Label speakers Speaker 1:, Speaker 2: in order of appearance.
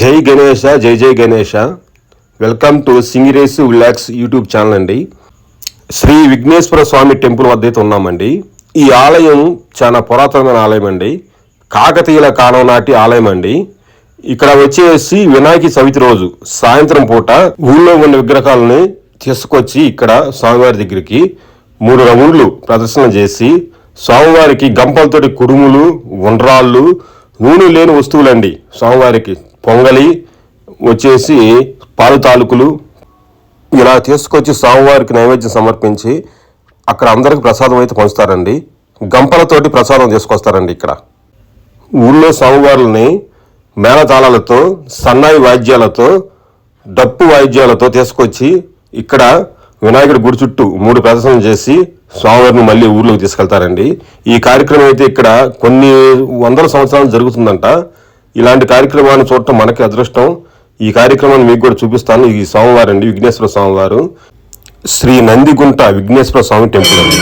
Speaker 1: జై Ganesha, Jai Jai Ganesha. Welcome to Singiresi vlogs YouTube channel అండి. శ్రీ విఘ్నేశ్వర స్వామి temple వద్ద అయితే ఉన్నామండి. ఈ ఆలయం చాలా పురాతనమైన ఆలయం అండి. కాకతీయుల కాలం నాటి ఆలయం అండి. ఇక్కడ వచ్చేసి వినాయక చవితి రోజు సాయంత్రం పూట ఊళ్ళో ఉన్న విగ్రహాలని తీసుకొచ్చి ఇక్కడ స్వామివారి దగ్గరికి 3 రౌండ్లు ప్రదర్శన చేసి స్వామివారికి గంపలతోటి కుడుములు, ఉండ్రాళ్ళు, నూనె లేని వస్తువులండి. స్వామివారికి పొంగలి వచ్చేసి పాలు తాలూకులు ఇలా తీసుకొచ్చి స్వామివారికి నైవేద్యం సమర్పించి అక్కడ అందరికి ప్రసాదం అయితే పంచుతారండి. గంపలతోటి ప్రసాదం తీసుకొస్తారండి. ఇక్కడ ఊళ్ళో స్వామివారులని మేళతాళాలతో, సన్నాయి వాయిద్యాలతో, డప్పు వాయిద్యాలతో తీసుకొచ్చి ఇక్కడ వినాయకుడి గుడి చుట్టూ 3 ప్రదర్శనలు చేసి స్వామివారిని మళ్ళీ ఊర్లోకి తీసుకెళ్తారండి. ఈ కార్యక్రమం అయితే ఇక్కడ కొన్ని వందల సంవత్సరాలు జరుగుతుందంట. ఇలాంటి కార్యక్రమాన్ని చూడటం మనకి అదృష్టం. ఈ కార్యక్రమాన్ని మీకు కూడా చూపిస్తాను. ఈ స్వామివారు అండి, విఘ్నేశ్వర స్వామివారు, శ్రీ నందిగుంట విఘ్నేశ్వర స్వామి టెంపుల్ అండి.